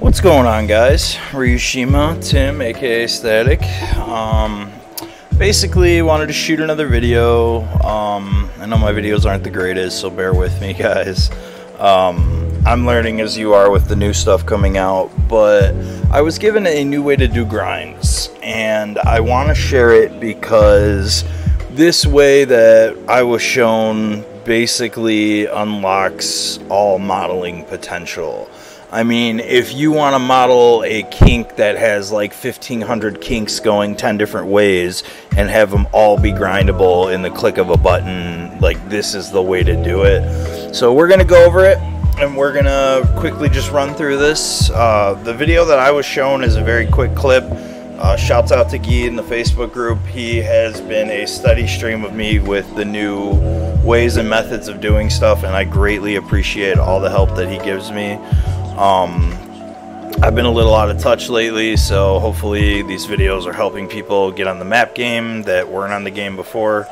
What's going on, guys? Ryushima, Tim, aka Static. Basically wanted to shoot another video. I know my videos aren't the greatest, so bear with me, guys. I'm learning as you are with the new stuff coming out, but I was given a new way to do grinds, and I want to share it because this way that I was shown basically unlocks all modeling potential. I mean, if you want to model a kink that has like 1,500 kinks going 10 different ways and have them all be grindable in the click of a button, like, this is the way to do it. So we're going to go over it, and we're going to quickly just run through this. The video that I was shown is a very quick clip. Shouts out to Guy in the Facebook group. He has been a steady stream of me with the new ways and methods of doing stuff, and I greatly appreciate all the help that he gives me. I've been a little out of touch lately, so hopefully these videos are helping people get on the map game that weren't on the game before.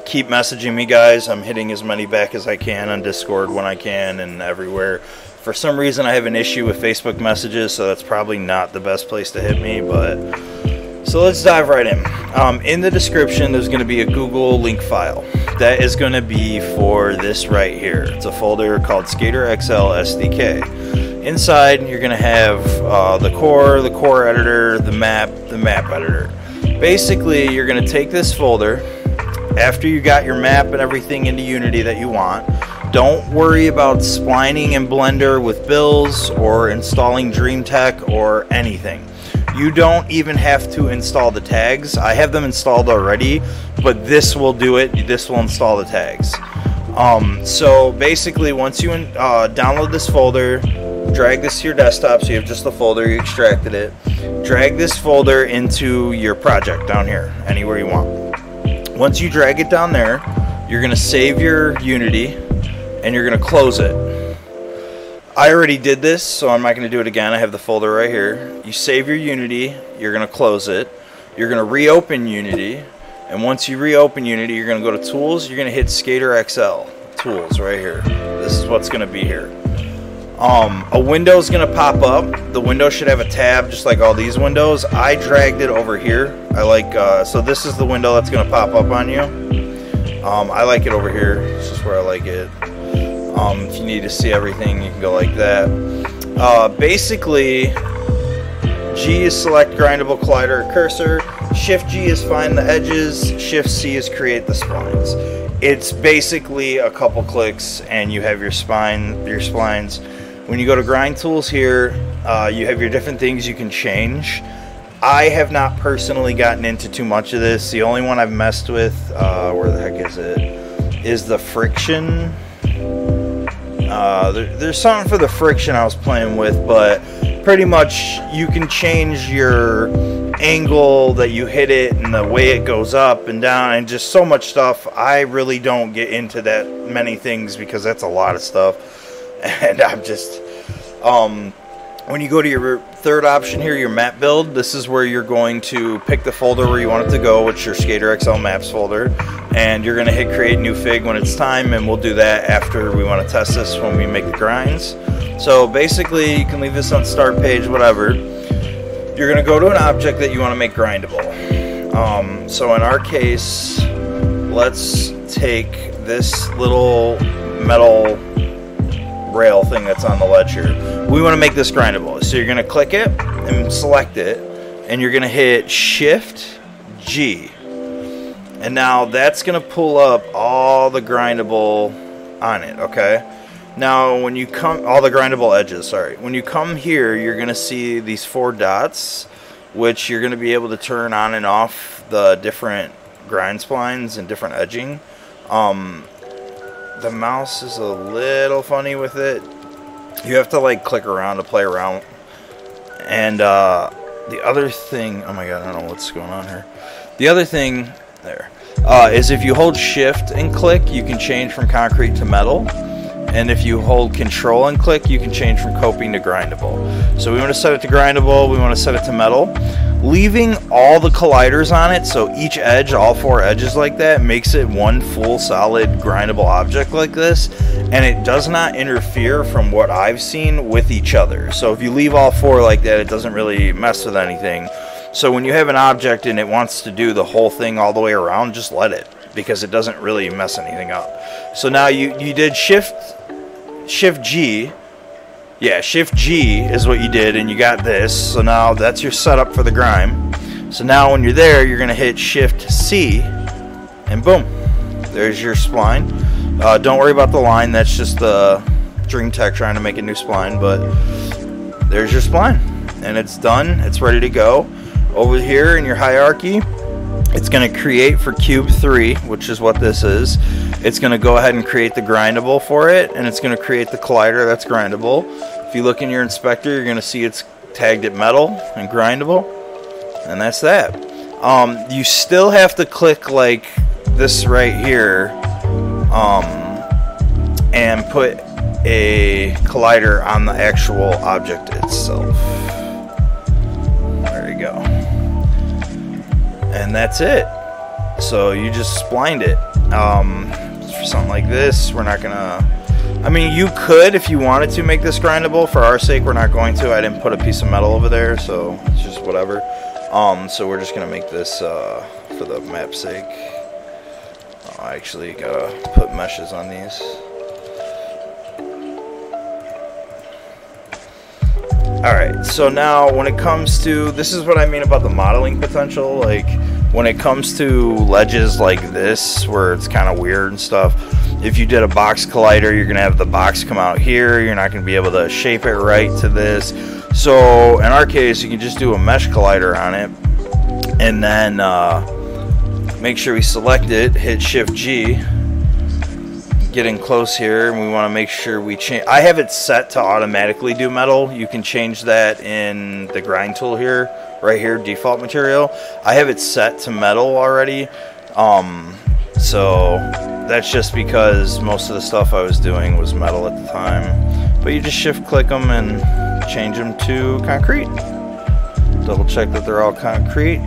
Keep messaging me, guys. I'm hitting as many back as I can on Discord when I can and everywhere. For some reason I have an issue with Facebook messages, so that's probably not the best place to hit me, but so let's dive right in. In the description there's going to be a Google link file. That is going to be for this right here. It's a folder called SkaterXL SDK. Inside you're going to have the core editor, the map editor. Basically you're going to take this folder after you got your map and everything into Unity that you want. Don't worry about splining in Blender with bills or installing Dreamtek or anything. You don't even have to install the tags. I have them installed already, but this will do it. This will install the tags. So basically, once you download this folder, drag this to your desktop so you have just the folder, you extracted it. Drag this folder into your project down here, anywhere you want. Once you drag it down there, you're going to save your Unity, and you're going to close it. I already did this, so I'm not going to do it again. I have the folder right here. You save your Unity, you're going to close it. You're going to reopen Unity, and once you reopen Unity, you're going to go to Tools. You're going to hit SkaterXL Tools right here. This is what's going to be here. A window is going to pop up. The window should have a tab just like all these windows. I dragged it over here. So this is the window that's going to pop up on you. I like it over here. This is where I like it. If you need to see everything, you can go like that. Basically, G is select grindable collider or cursor. Shift G is find the edges. Shift C is create the splines. It's basically a couple clicks and you have your splines. When you go to grind tools here, you have your different things you can change. I have not personally gotten into too much of this. The only one I've messed with, where the heck is it, is the friction. There's something for the friction I was playing with, but pretty much you can change your angle that you hit it and the way it goes up and down and just so much stuff. I really don't get into that many things because that's a lot of stuff, and I'm just when you go to your third option here, your map build, this is where you're going to pick the folder where you want it to go, which is your SkaterXL maps folder, and you're going to hit create new fig when it's time, and we'll do that after we want to test this when we make the grinds. So basically you can leave this on start page, whatever. You're going to go to an object that you want to make grindable. So in our case, let's take this little metal rail thing that's on the ledge here. We want to make this grindable, so you're going to click it and select it, and you're going to hit Shift G, and now that's going to pull up all the grindable on it. Okay, now when you come, all the grindable edges, sorry, when you come here, you're going to see these 4 dots, which you're going to be able to turn on and off the different grind splines and different edging. The mouse is a little funny with it. You have to like click around to play around. And the other thing, oh my god, I don't know what's going on here. The other thing there is if you hold shift and click, you can change from concrete to metal. and if you hold control and click, you can change from coping to grindable. So we want to set it to grindable, we want to set it to metal. Leaving all the colliders on it, so each edge, all 4 edges like that, makes it one full solid grindable object like this, and it does not interfere from what I've seen with each other. So if you leave all 4 like that, it doesn't really mess with anything. So when you have an object and it wants to do the whole thing all the way around, just let it, because it doesn't really mess anything up. So now you did Shift G. Yeah, Shift G is what you did, and you got this. So now that's your setup for the grime. So now when you're there, you're going to hit Shift C, and boom, there's your spline. Don't worry about the line. That's just the Dreamtek trying to make a new spline, but there's your spline, and it's done. It's ready to go. Over here in your hierarchy, it's going to create for cube 3, which is what this is. It's going to go ahead and create the grindable for it, and it's going to create the collider that's grindable. If you look in your inspector, you're going to see it's tagged at metal and grindable, and that's that. You still have to click like this right here and put a collider on the actual object itself. There you go. And that's it. So you just splined it. For something like this, we're not gonna, I mean, you could if you wanted to make this grindable. For our sake, we're not going to. I didn't put a piece of metal over there, so it's just whatever. So we're just gonna make this for the map's sake. I actually gotta put meshes on these. Alright, so now when it comes to, this is what I mean about the modeling potential. Like, when it comes to ledges like this, where it's kind of weird and stuff, if you did a box collider, you're going to have the box come out here. You're not going to be able to shape it right to this. So, in our case, you can just do a mesh collider on it. And then, make sure we select it, hit Shift G. Getting close here, and we want to make sure we change. I have it set to automatically do metal. You can change that in the grind tool here, right here, default material. I have it set to metal already, so that's just because most of the stuff I was doing was metal at the time. But you just shift click them and change them to concrete. Double check that they're all concrete.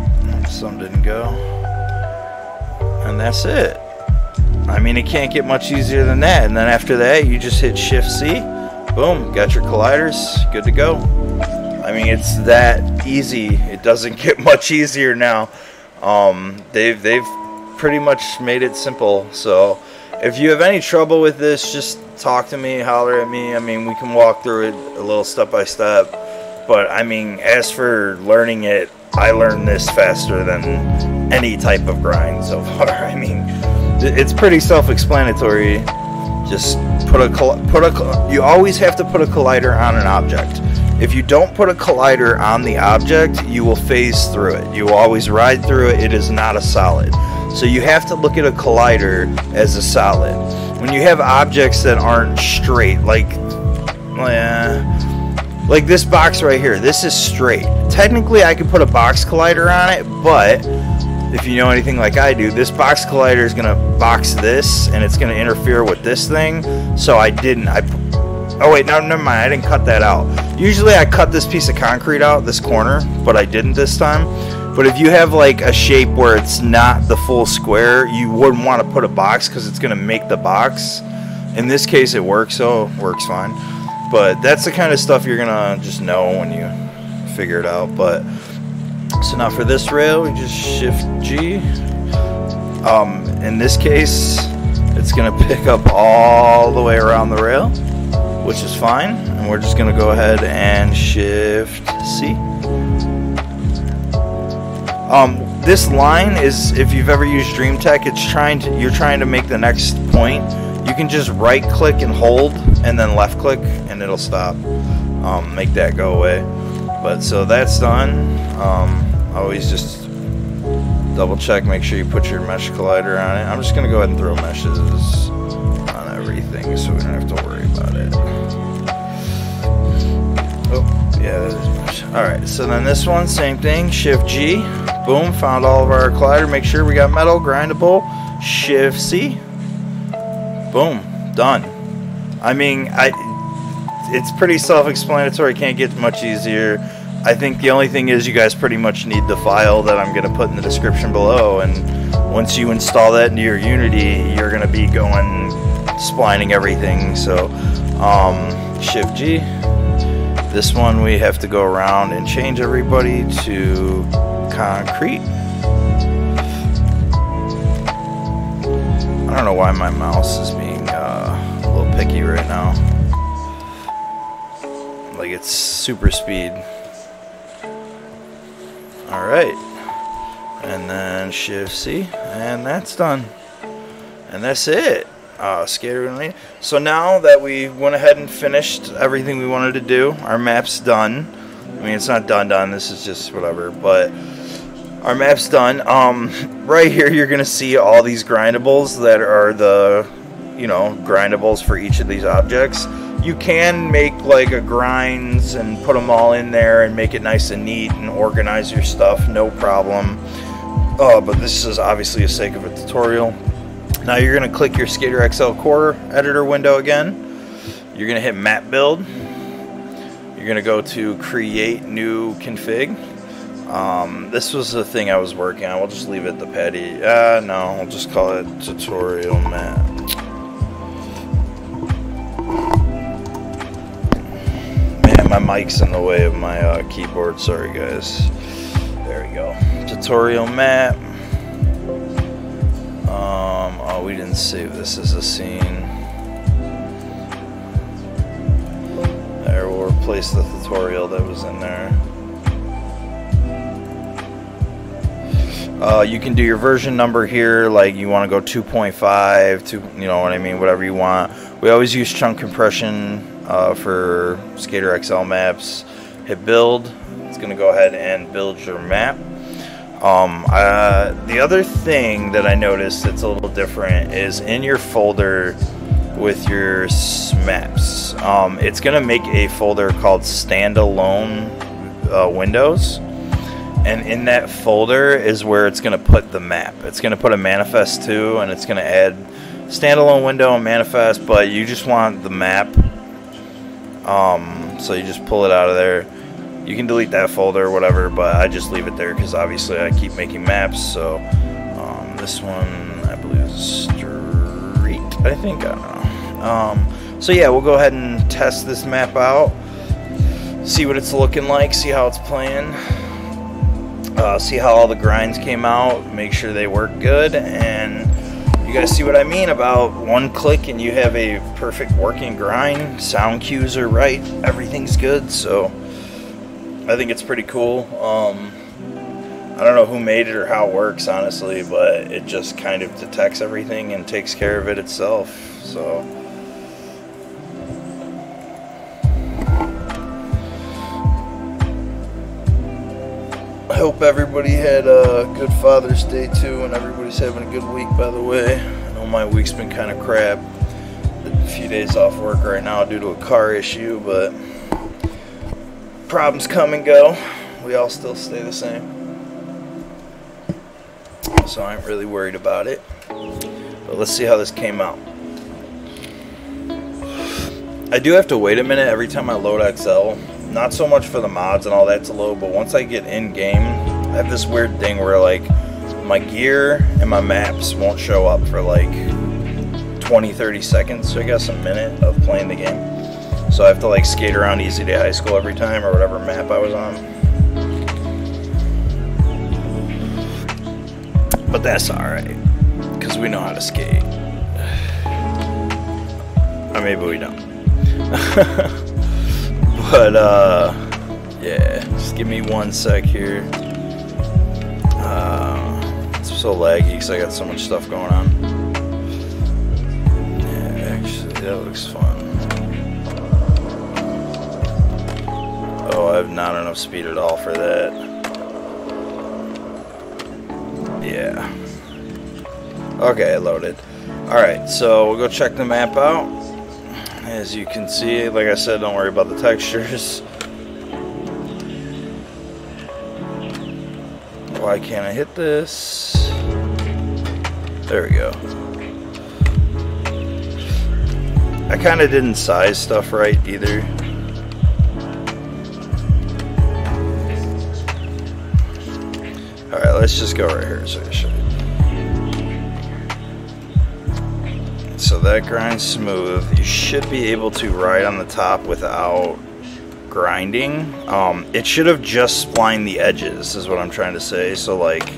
Some didn't go, and that's it. I mean, it can't get much easier than that. And then after that, you just hit Shift C. Boom, got your colliders, good to go. I mean, it's that easy. It doesn't get much easier now. They've pretty much made it simple. So if you have any trouble with this, just talk to me, holler at me. I mean, we can walk through it a little step by step. But I mean, as for learning it, I learned this faster than any type of grind so far. I mean, it's pretty self-explanatory. Just you always have to put a collider on an object. If you don't put a collider on the object, you will phase through it. You will always ride through it. It is not a solid. So you have to look at a collider as a solid. When you have objects that aren't straight, like this box right here, this is straight. Technically, I could put a box collider on it, but if you know anything like I do, this box collider is going to box this, and it's going to interfere with this thing. So I didn't. Oh wait, no, never mind. I didn't cut that out. Usually I cut this piece of concrete out, this corner, but I didn't this time. But if you have like a shape where it's not the full square, you wouldn't want to put a box because it's going to make the box. In this case, it works, so it works fine. But that's the kind of stuff you're going to just know when you figure it out. But so now for this rail, we just Shift G. In this case, it's going to pick up all the way around the rail, which is fine. And we're just going to go ahead and Shift C. This line is, if you've ever used Dreamtek, you're trying to make the next point. You can just right click and hold, and then left click, and it'll stop. Make that go away. But so that's done. Always just double check, make sure you put your mesh collider on it. I'm just gonna go ahead and throw meshes on everything so we don't have to worry about it. Oh, yeah, that is mesh. Alright, so then this one, same thing, Shift G, boom, found all of our collider, make sure we got metal, grindable, Shift C, boom, done. I mean, it's pretty self-explanatory. Can't get much easier. I think the only thing is you guys pretty much need the file that I'm going to put in the description below, and once you install that into your Unity, you're going to be going splining everything. So Shift G. This one we have to go around and change everybody to concrete. I don't know why my mouse is being a little picky right now. Like it's super speed. Alright. And then Shift C. And that's done. And that's it. Skater. So now that we went ahead and finished everything we wanted to do, our map's done. I mean, it's not done, this is just whatever, but our map's done. Right here you're gonna see all these grindables that are the, you know, grindables for each of these objects. You can make like a grinds and put them all in there and make it nice and neat and organize your stuff, no problem. But this is obviously the sake of a tutorial. Now you're gonna click your SkaterXL Core editor window again. You're gonna hit Map Build. You're gonna go to Create New Config. This was the thing I was working on. We'll just leave it the petty. No, we'll just call it Tutorial Map. Man, my mic's in the way of my keyboard. Sorry, guys. There we go. Tutorial Map. Oh, we didn't save this as a scene. There, we'll replace the tutorial that was in there. You can do your version number here, like you want to go 2.5 to, you know what I mean, whatever you want. We always use chunk compression for SkaterXL maps. Hit build. It's going to go ahead and build your map. The other thing that I noticed that's a little different is in your folder with your maps. It's going to make a folder called standalone windows. And in that folder is where it's going to put the map. It's going to put a manifest too, and it's going to add standalone window and manifest, but you just want the map. So you just pull it out of there. You can delete that folder or whatever, but I just leave it there because obviously I keep making maps. So this one I believe is street, I think, I don't know. So yeah, we'll go ahead and test this map out, see what it's looking like, see how it's playing. See how all the grinds came out, make sure they work good, and you guys see what I mean about one click and you have a perfect working grind. Sound cues are right, everything's good, so I think it's pretty cool. I don't know who made it or how it works, honestly, but it just kind of detects everything and takes care of it itself, so. I hope everybody had a good Father's Day too, and everybody's having a good week, by the way. I know my week's been kind of crap. A few days off work right now due to a car issue, but problems come and go. We all still stay the same. So I ain't really worried about it. But let's see how this came out. I do have to wait a minute every time I load XL. Not so much for the mods and all that to load, but once I get in game, I have this weird thing where like my gear and my maps won't show up for like 20-30 seconds, so I guess a minute of playing the game. So I have to like skate around Easy Day High School every time, or whatever map I was on. But that's alright, because we know how to skate. Or maybe we don't. But, yeah, just give me 1 sec here. It's so laggy because I got so much stuff going on. Yeah, actually, that looks fun. Oh, I have not enough speed at all for that. Yeah. Okay, loaded. Alright, so we'll go check the map out. As you can see, like I said, don't worry about the textures. Why can't I hit this? There we go. I kind of didn't size stuff right either. Alright, let's just go right here so I show you. So that grinds smooth. You should be able to ride on the top without grinding. It should have just splined the edges is what I'm trying to say. So like,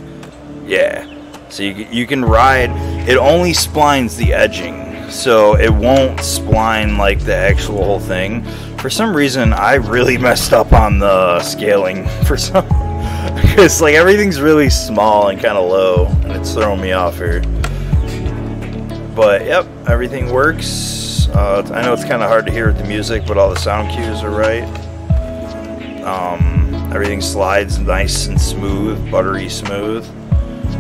yeah. So you can ride, it only splines the edging. So it won't spline like the actual whole thing. For some reason, I really messed up on the scaling for some, because like everything's really small and kind of low, and it's throwing me off here. But yep, everything works. I know it's kind of hard to hear with the music, but all the sound cues are right. Everything slides nice and smooth, buttery smooth.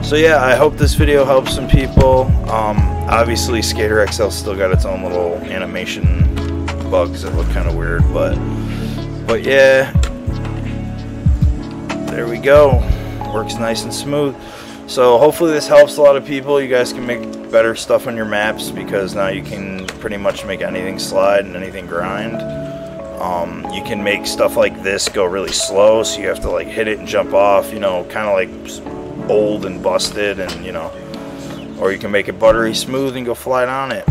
So yeah, I hope this video helps some people. Obviously SkaterXL still got its own little animation bugs that look kind of weird, but yeah, there we go. Works nice and smooth. So hopefully this helps a lot of people. You guys can make better stuff on your maps, because now you can pretty much make anything slide and anything grind. You can make stuff like this go really slow, so you have to like hit it and jump off, you know, kind of like old and busted, and you know, or you can make it buttery smooth and go fly on it.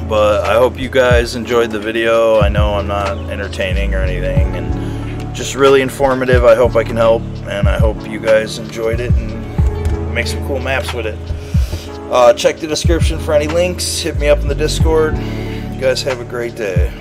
But I hope you guys enjoyed the video. I know I'm not entertaining or anything, and just really informative. I hope I can help, and I hope you guys enjoyed it and make some cool maps with it. Check the description for any links. Hit me up in the Discord. You guys have a great day.